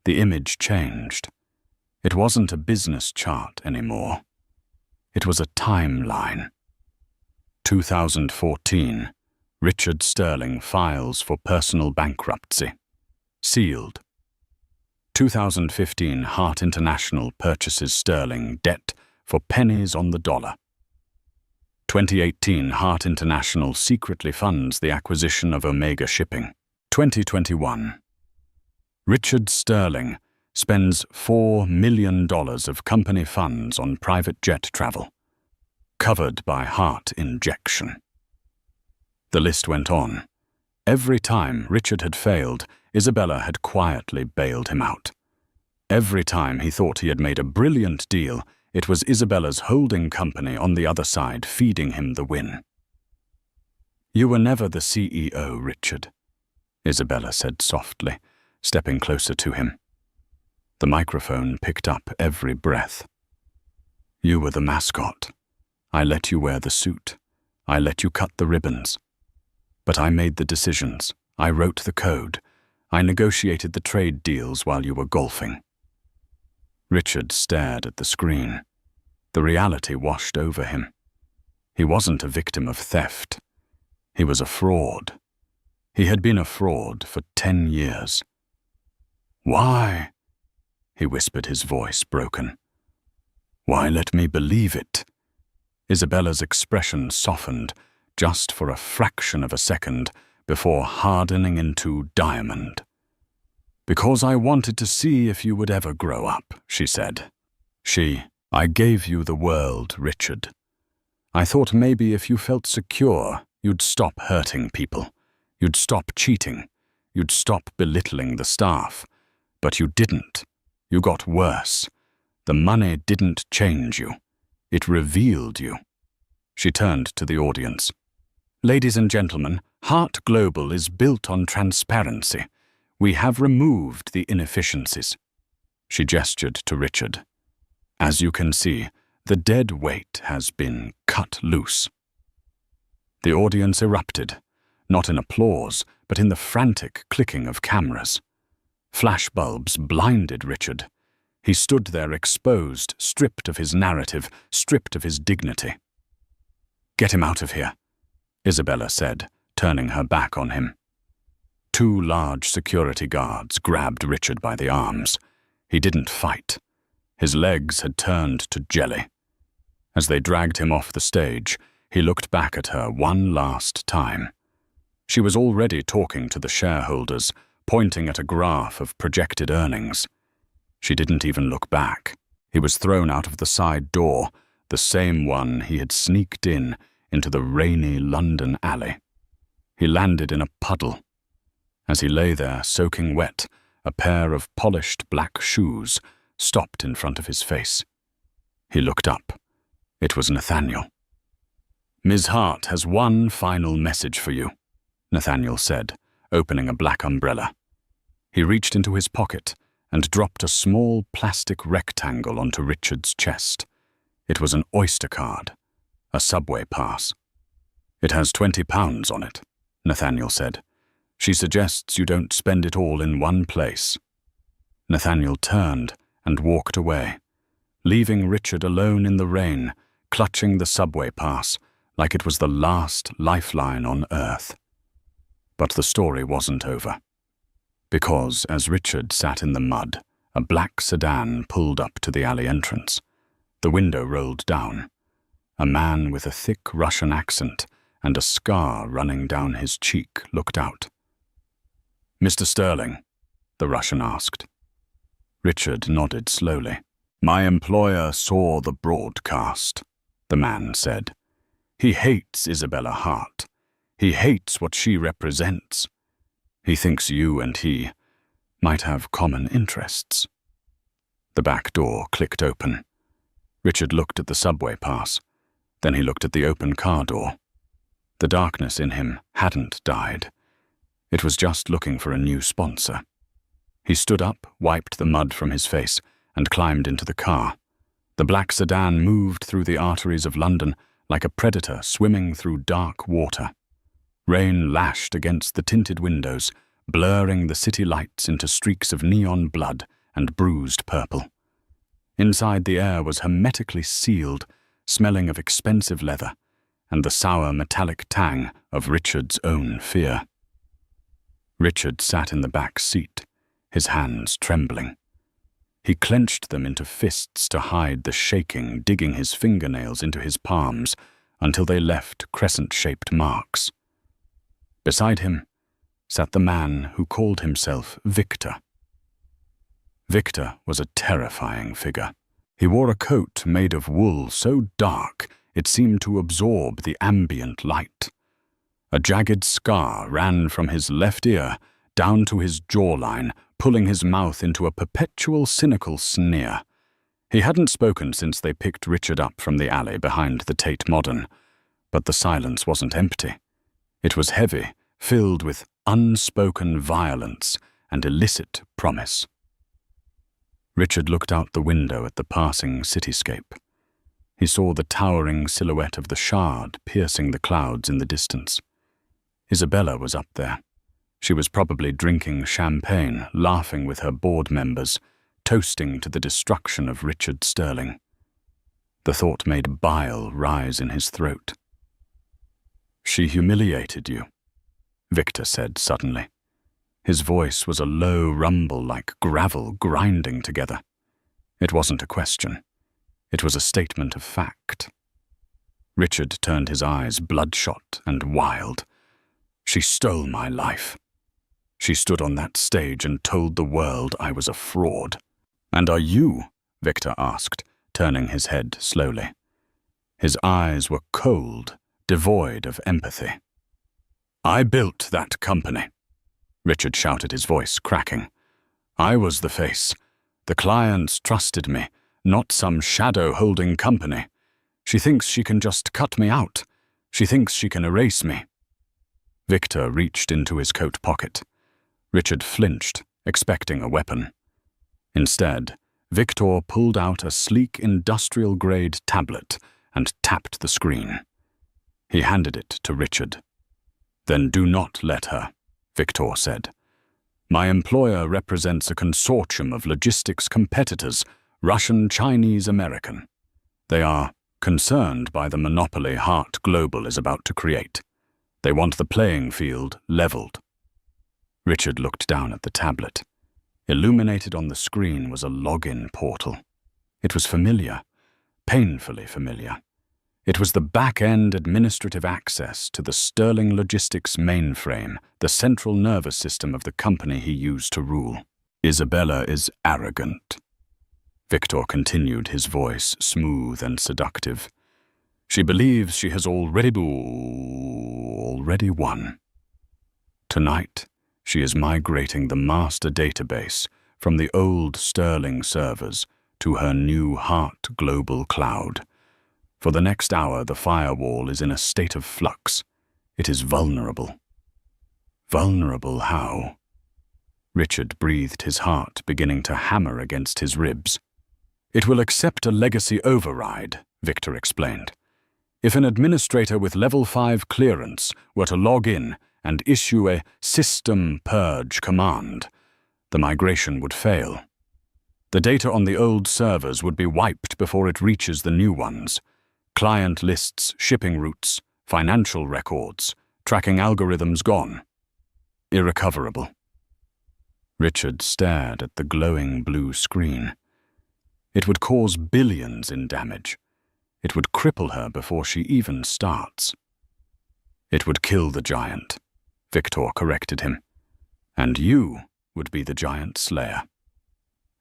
The image changed. It wasn't a business chart anymore. It was a timeline. 2014, Richard Sterling files for personal bankruptcy. Sealed. 2015, Hart International purchases Sterling debt for pennies on the dollar. 2018, Hart International secretly funds the acquisition of Omega Shipping. 2021, Richard Sterling spends $4 million of company funds on private jet travel, covered by heart injection. The list went on. Every time Richard had failed, Isabella had quietly bailed him out. Every time he thought he had made a brilliant deal, it was Isabella's holding company on the other side feeding him the win. "You were never the CEO, Richard," Isabella said softly, stepping closer to him. The microphone picked up every breath. "You were the mascot. I let you wear the suit. I let you cut the ribbons. But I made the decisions. I wrote the code. I negotiated the trade deals while you were golfing." Richard stared at the screen. The reality washed over him. He wasn't a victim of theft. He was a fraud. He had been a fraud for 10 years. "Why?" he whispered, his voice broken. "Why let me believe it?" Isabella's expression softened just for a fraction of a second before hardening into diamond. "Because I wanted to see if you would ever grow up," she said. I gave you the world, Richard. I thought maybe if you felt secure, you'd stop hurting people. You'd stop cheating. You'd stop belittling the staff. But you didn't. You got worse. The money didn't change you. It revealed you." She turned to the audience. "Ladies and gentlemen, Hart Global is built on transparency. We have removed the inefficiencies." She gestured to Richard. "As you can see, the dead weight has been cut loose." The audience erupted, not in applause, but in the frantic clicking of cameras. Flashbulbs blinded Richard. He stood there exposed, stripped of his narrative, stripped of his dignity. "Get him out of here," Isabella said, turning her back on him. 2 large security guards grabbed Richard by the arms. He didn't fight. His legs had turned to jelly. As they dragged him off the stage, he looked back at her one last time. She was already talking to the shareholders, pointing at a graph of projected earnings. She didn't even look back. He was thrown out of the side door. the same one he had sneaked into the rainy London alley. He landed in a puddle. As he lay there, soaking wet, a pair of polished black shoes stopped in front of his face. He looked up. It was Nathaniel. "Ms. Hart has one final message for you," Nathaniel said, opening a black umbrella. He reached into his pocket and dropped a small plastic rectangle onto Richard's chest. It was an Oyster card, a subway pass. "It has £20 on it," Nathaniel said. "She suggests you don't spend it all in one place." Nathaniel turned and walked away, leaving Richard alone in the rain, clutching the subway pass like it was the last lifeline on earth. But the story wasn't over. Because as Richard sat in the mud, a black sedan pulled up to the alley entrance. The window rolled down. A man with a thick Russian accent and a scar running down his cheek looked out. "Mr. Sterling?" the Russian asked. Richard nodded slowly. "My employer saw the broadcast," the man said. "He hates Isabella Hart. He hates what she represents. He thinks you and he might have common interests." The back door clicked open. Richard looked at the subway pass. Then he looked at the open car door. The darkness in him hadn't died. It was just looking for a new sponsor. He stood up, wiped the mud from his face, and climbed into the car. The black sedan moved through the arteries of London like a predator swimming through dark water. Rain lashed against the tinted windows, blurring the city lights into streaks of neon blood and bruised purple. Inside, the air was hermetically sealed, smelling of expensive leather and the sour metallic tang of Richard's own fear. Richard sat in the back seat, his hands trembling. He clenched them into fists to hide the shaking, digging his fingernails into his palms until they left crescent-shaped marks. Beside him sat the man who called himself Victor. Victor was a terrifying figure. He wore a coat made of wool so dark it seemed to absorb the ambient light. A jagged scar ran from his left ear down to his jawline, pulling his mouth into a perpetual cynical sneer. He hadn't spoken since they picked Richard up from the alley behind the Tate Modern, but the silence wasn't empty. It was heavy, filled with unspoken violence and illicit promise. Richard looked out the window at the passing cityscape. He saw the towering silhouette of the Shard piercing the clouds in the distance. Isabella was up there. She was probably drinking champagne, laughing with her board members, toasting to the destruction of Richard Sterling. The thought made bile rise in his throat. "She humiliated you," Victor said suddenly. His voice was a low rumble like gravel grinding together. It wasn't a question. It was a statement of fact. Richard turned his eyes bloodshot and wild. "She stole my life. She stood on that stage and told the world I was a fraud." "And are you?" Victor asked, turning his head slowly. His eyes were cold, devoid of empathy. "I built that company," Richard shouted, his voice cracking. "I was the face. The clients trusted me, not some shadow-holding company. She thinks she can just cut me out. She thinks she can erase me." Victor reached into his coat pocket. Richard flinched, expecting a weapon. Instead, Victor pulled out a sleek industrial-grade tablet and tapped the screen. He handed it to Richard. "Then do not let her," Victor said. "My employer represents a consortium of logistics competitors, Russian, Chinese, American. They are concerned by the monopoly Hart Global is about to create. They want the playing field leveled." Richard looked down at the tablet. Illuminated on the screen was a login portal. It was familiar, painfully familiar. It was the back-end administrative access to the Sterling Logistics mainframe, the central nervous system of the company he used to rule. "Isabella is arrogant," Victor continued, his voice smooth and seductive. She believes she has already won. Tonight, she is migrating the master database from the old Sterling servers to her new Heart global cloud. For the next hour, the firewall is in a state of flux. It is vulnerable. Vulnerable how? Richard breathed, his heart beginning to hammer against his ribs. It will accept a legacy override, Victor explained. If an administrator with level 5 clearance were to log in and issue a system purge command, the migration would fail. The data on the old servers would be wiped before it reaches the new ones. Client lists, shipping routes, financial records, tracking algorithms gone. Irrecoverable. Richard stared at the glowing blue screen. It would cause billions in damage. It would cripple her before she even starts. It would kill the giant, Victor corrected him. And you would be the giant slayer.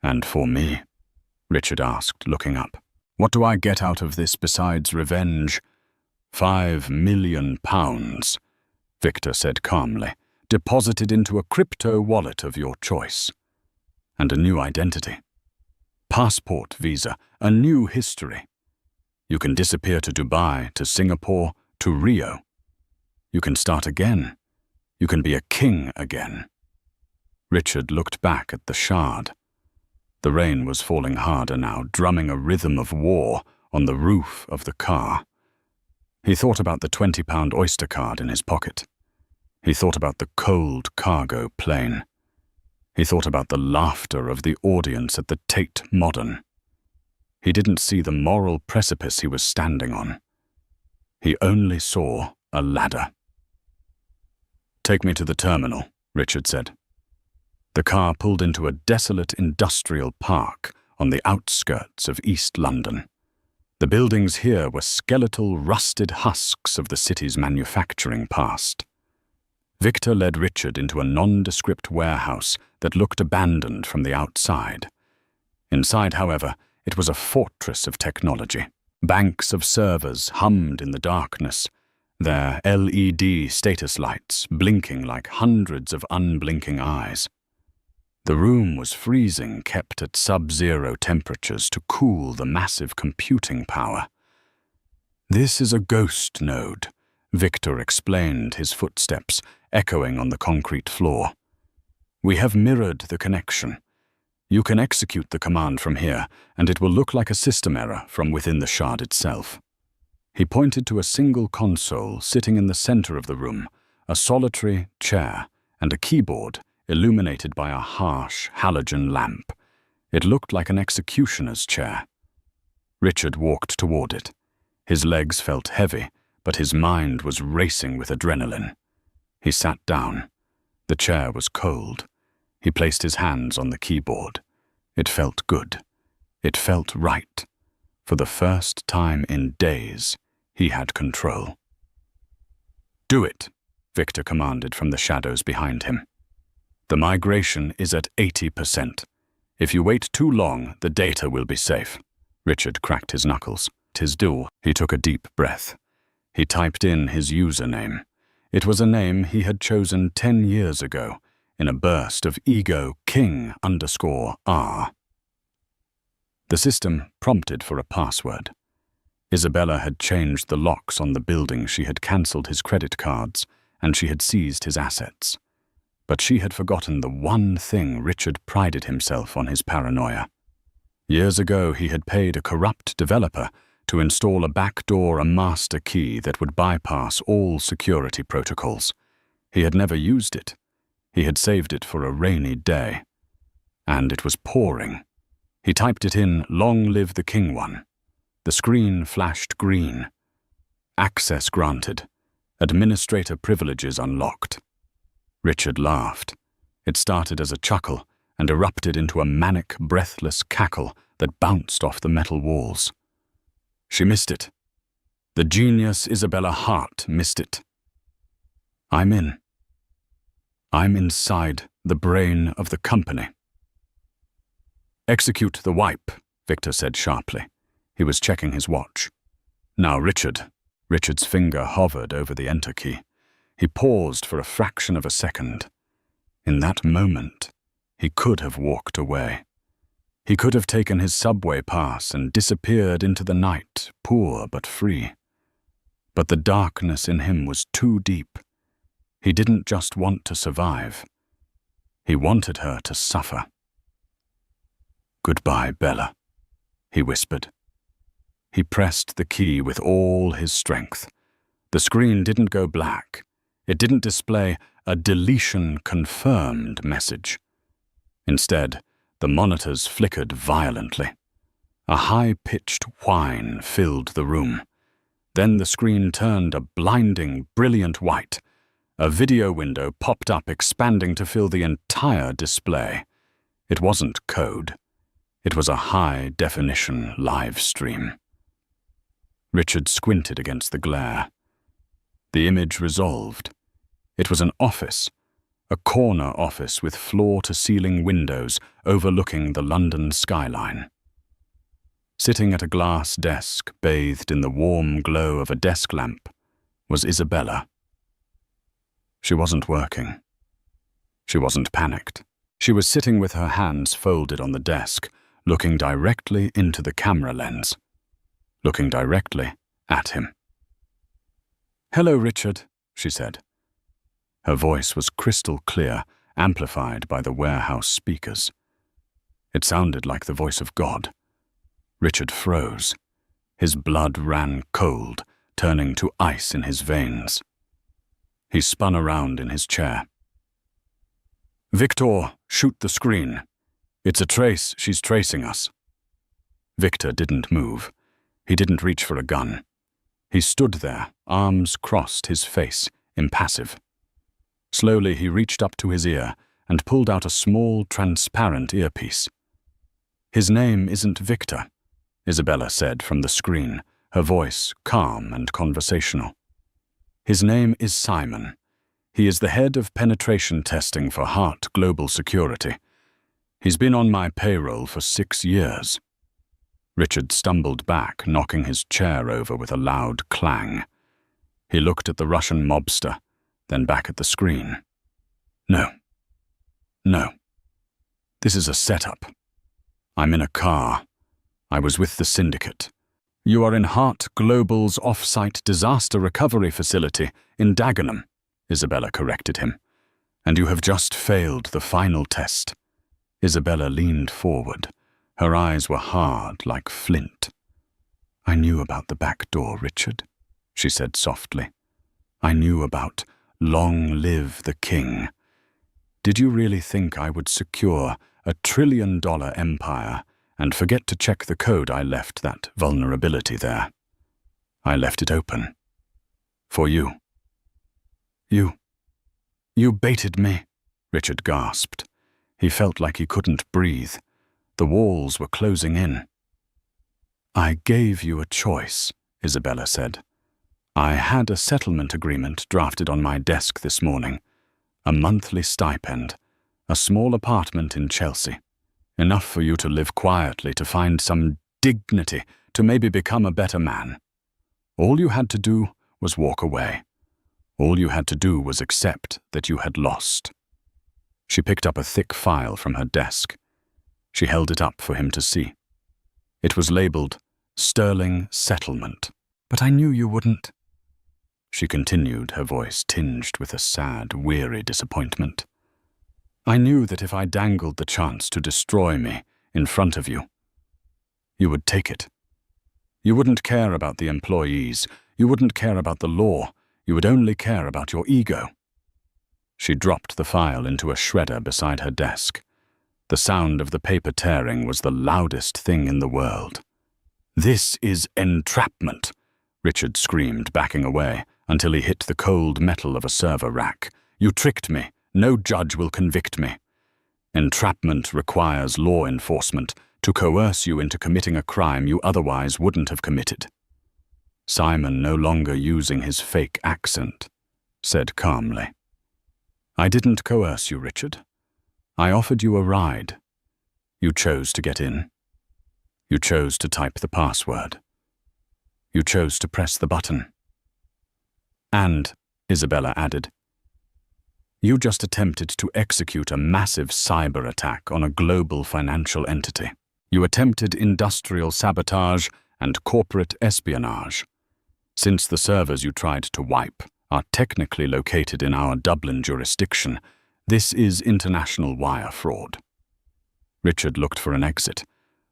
And for me? Richard asked, looking up. What do I get out of this besides revenge? £5 million, Victor said calmly, deposited into a crypto wallet of your choice. And a new identity. Passport visa, a new history. You can disappear to Dubai, to Singapore, to Rio. You can start again. You can be a king again. Richard looked back at the shard. The rain was falling harder now, drumming a rhythm of war on the roof of the car. He thought about the £20 Oyster card in his pocket. He thought about the cold cargo plane. He thought about the laughter of the audience at the Tate Modern. He didn't see the moral precipice he was standing on. He only saw a ladder. Take me to the terminal, Richard said. The car pulled into a desolate industrial park on the outskirts of East London. The buildings here were skeletal, rusted husks of the city's manufacturing past. Victor led Richard into a nondescript warehouse that looked abandoned from the outside. Inside, however, it was a fortress of technology. Banks of servers hummed in the darkness, their LED status lights blinking like hundreds of unblinking eyes. The room was freezing, kept at sub-zero temperatures to cool the massive computing power. This is a ghost node, Victor explained, his footsteps echoing on the concrete floor. We have mirrored the connection. You can execute the command from here, and it will look like a system error from within the shard itself. He pointed to a single console sitting in the center of the room, a solitary chair, and a keyboard illuminated by a harsh halogen lamp. It looked like an executioner's chair. Richard walked toward it. His legs felt heavy, but his mind was racing with adrenaline. He sat down. The chair was cold. He placed his hands on the keyboard. It felt good. It felt right. For the first time in days, he had control. Do it, Victor commanded from the shadows behind him. The migration is at 80%. If you wait too long, the data will be safe. Richard cracked his knuckles. "'Tis due." He took a deep breath. He typed in his username. It was a name he had chosen 10 years ago, in a burst of ego, King_R. The system prompted for a password. Isabella had changed the locks on the building, she had cancelled his credit cards, and she had seized his assets. But she had forgotten the one thing Richard prided himself on: his paranoia. Years ago, he had paid a corrupt developer to install a backdoor, a master key that would bypass all security protocols. He had never used it. He had saved it for a rainy day. And it was pouring. He typed it in, "Long live the King One." The screen flashed green. Access granted. Administrator privileges unlocked. Richard laughed. It started as a chuckle and erupted into a manic, breathless cackle that bounced off the metal walls. She missed it. The genius Isabella Hart missed it. I'm in. I'm inside the brain of the company. Execute the wipe, Victor said sharply. He was checking his watch. Now, Richard. Richard's finger hovered over the enter key. He paused for a fraction of a second. In that moment, he could have walked away. He could have taken his subway pass and disappeared into the night, poor but free. But the darkness in him was too deep. He didn't just want to survive. He wanted her to suffer. "Goodbye, Bella," he whispered. He pressed the key with all his strength. The screen didn't go black. It didn't display a deletion confirmed message. Instead, the monitors flickered violently. A high-pitched whine filled the room. Then the screen turned a blinding, brilliant white. A video window popped up, expanding to fill the entire display. It wasn't code. It was a high-definition live stream. Richard squinted against the glare. The image resolved. It was an office, a corner office with floor-to-ceiling windows overlooking the London skyline. Sitting at a glass desk, bathed in the warm glow of a desk lamp, was Isabella. She wasn't working. She wasn't panicked. She was sitting with her hands folded on the desk, looking directly into the camera lens, looking directly at him. "Hello, Richard," she said. Her voice was crystal clear, amplified by the warehouse speakers. It sounded like the voice of God. Richard froze. His blood ran cold, turning to ice in his veins. He spun around in his chair. "Victor, shoot the screen. It's a trace. She's tracing us." Victor didn't move. He didn't reach for a gun. He stood there, arms crossed, his face impassive. Slowly he reached up to his ear and pulled out a small, transparent earpiece. "His name isn't Victor," Isabella said from the screen, her voice calm and conversational. "His name is Simon. He is the head of penetration testing for Hart Global Security. He's been on my payroll for 6 years. Richard stumbled back, knocking his chair over with a loud clang. He looked at the Russian mobster, then back at the screen. No. This is a setup. I'm in a car. I was with the syndicate. You are in Hart Global's off-site disaster recovery facility in Dagenham, Isabella corrected him. And you have just failed the final test. Isabella leaned forward. Her eyes were hard like flint. I knew about the back door, Richard, she said softly. I knew about long live the king. Did you really think I would secure a $1 trillion empire and forget to check the code? I left that vulnerability there. I left it open. For you. You baited me, Richard gasped. He felt like he couldn't breathe. The walls were closing in. I gave you a choice, Isabella said. I had a settlement agreement drafted on my desk this morning. A monthly stipend, a small apartment in Chelsea. Enough for you to live quietly, to find some dignity, to maybe become a better man. All you had to do was walk away. All you had to do was accept that you had lost. She picked up a thick file from her desk. She held it up for him to see. It was labeled Sterling Settlement. But I knew you wouldn't. She continued, her voice tinged with a sad, weary disappointment. I knew that if I dangled the chance to destroy me in front of you, you would take it. You wouldn't care about the employees. You wouldn't care about the law. You would only care about your ego. She dropped the file into a shredder beside her desk. The sound of the paper tearing was the loudest thing in the world. This is entrapment, Richard screamed, backing away, until he hit the cold metal of a server rack. You tricked me. No judge will convict me. Entrapment requires law enforcement to coerce you into committing a crime you otherwise wouldn't have committed. Simon, no longer using his fake accent, said calmly, I didn't coerce you, Richard. I offered you a ride. You chose to get in. You chose to type the password. You chose to press the button. And, Isabella added, you just attempted to execute a massive cyber attack on a global financial entity. You attempted industrial sabotage and corporate espionage. Since the servers you tried to wipe are technically located in our Dublin jurisdiction, this is international wire fraud. Richard looked for an exit.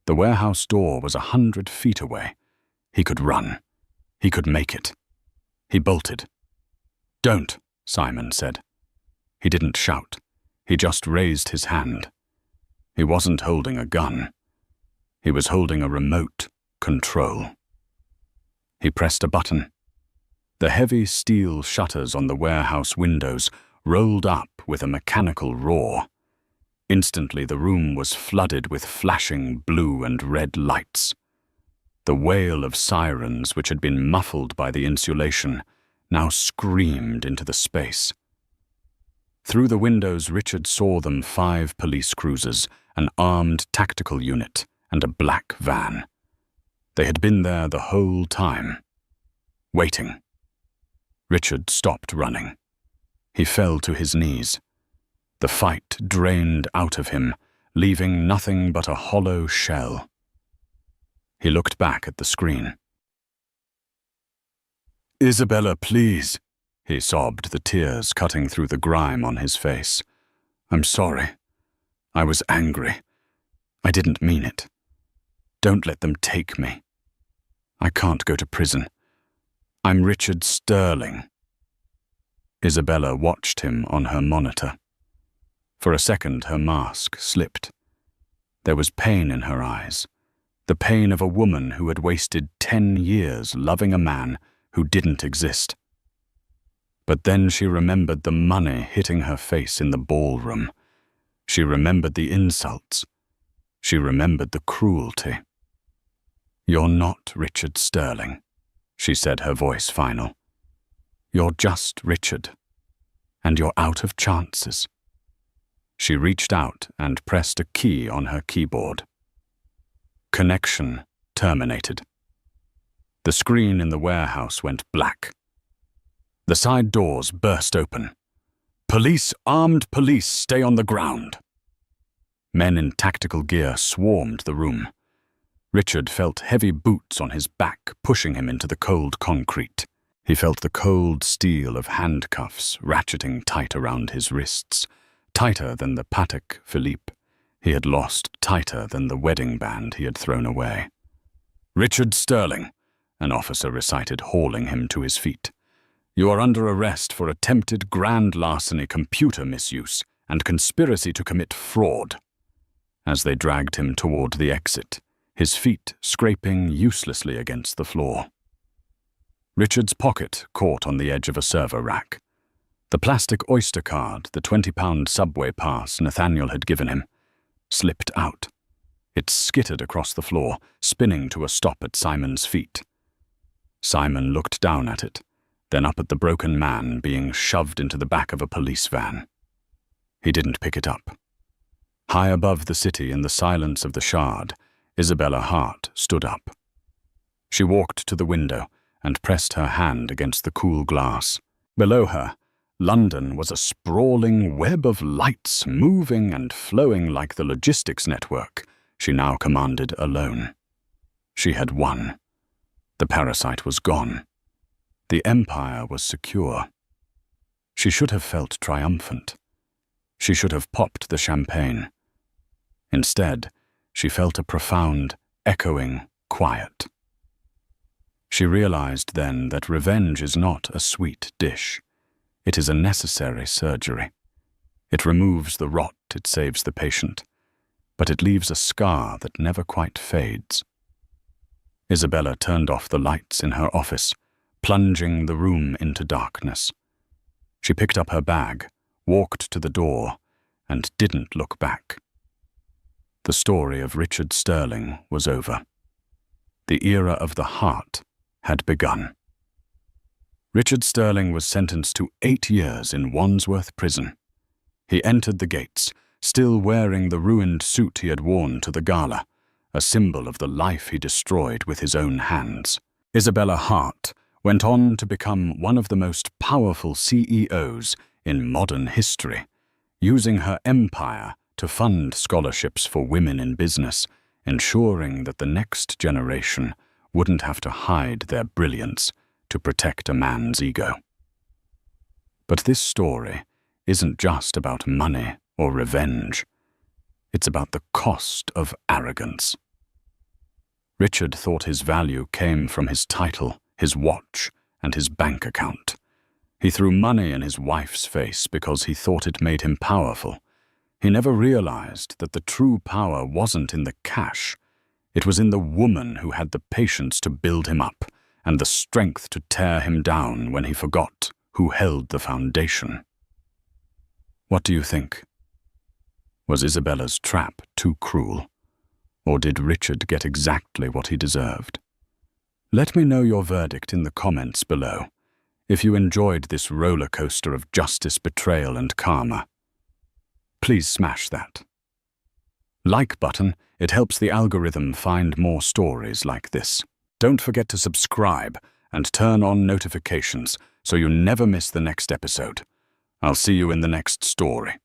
The warehouse door was 100 feet away. He could run. He could make it. He bolted. "Don't," Simon said. He didn't shout. He just raised his hand. He wasn't holding a gun. He was holding a remote control. He pressed a button. The heavy steel shutters on the warehouse windows rolled up with a mechanical roar. Instantly, the room was flooded with flashing blue and red lights. The wail of sirens, which had been muffled by the insulation, now screamed into the space. Through the windows, Richard saw them 5 police cruisers, an armed tactical unit, and a black van. They had been there the whole time, waiting. Richard stopped running. He fell to his knees. The fight drained out of him, leaving nothing but a hollow shell. He looked back at the screen. "Isabella, please," he sobbed, the tears cutting through the grime on his face. "I'm sorry. I was angry. I didn't mean it. Don't let them take me. I can't go to prison. I'm Richard Sterling." Isabella watched him on her monitor. For a second, her mask slipped. There was pain in her eyes, the pain of a woman who had wasted 10 years loving a man who didn't exist. But then she remembered the money hitting her face in the ballroom. She remembered the insults. She remembered the cruelty. "You're not Richard Sterling," she said, her voice final. "You're just Richard, and you're out of chances." She reached out and pressed a key on her keyboard. Connection terminated. The screen in the warehouse went black. The side doors burst open. "Police, armed police, stay on the ground." Men in tactical gear swarmed the room. Richard felt heavy boots on his back pushing him into the cold concrete. He felt the cold steel of handcuffs ratcheting tight around his wrists, tighter than the Patek Philippe he had lost, tighter than the wedding band he had thrown away. "Richard Sterling," an officer recited, hauling him to his feet. "You are under arrest for attempted grand larceny, computer misuse, and conspiracy to commit fraud." As they dragged him toward the exit, his feet scraping uselessly against the floor. Richard's pocket caught on the edge of a server rack. The plastic Oyster card, the 20-pound subway pass Nathaniel had given him, slipped out. It skittered across the floor, spinning to a stop at Simon's feet. Simon looked down at it, then up at the broken man being shoved into the back of a police van. He didn't pick it up. High above the city in the silence of the Shard, Isabella Hart stood up. She walked to the window and pressed her hand against the cool glass. Below her, London was a sprawling web of lights moving and flowing like the logistics network she now commanded alone. She had won. The parasite was gone. The empire was secure. She should have felt triumphant. She should have popped the champagne. Instead, she felt a profound, echoing quiet. She realized then that revenge is not a sweet dish. It is a necessary surgery. It removes the rot, it saves the patient, but it leaves a scar that never quite fades. Isabella turned off the lights in her office, plunging the room into darkness. She picked up her bag, walked to the door, and didn't look back. The story of Richard Sterling was over. The era of the heart had begun. Richard Sterling was sentenced to 8 years in Wandsworth Prison. He entered the gates, still wearing the ruined suit he had worn to the gala, a symbol of the life he destroyed with his own hands. Isabella Hart went on to become one of the most powerful CEOs in modern history, using her empire to fund scholarships for women in business, ensuring that the next generation wouldn't have to hide their brilliance to protect a man's ego. But this story isn't just about money or revenge. It's about the cost of arrogance. Richard thought his value came from his title, his watch, and his bank account. He threw money in his wife's face because he thought it made him powerful. He never realized that the true power wasn't in the cash. It was in the woman who had the patience to build him up and the strength to tear him down when he forgot who held the foundation. What do you think? Was Isabella's trap too cruel? Or did Richard get exactly what he deserved? Let me know your verdict in the comments below. If you enjoyed this roller coaster of justice, betrayal, and karma, please smash that like button. It helps the algorithm find more stories like this. Don't forget to subscribe and turn on notifications so you never miss the next episode. I'll see you in the next story.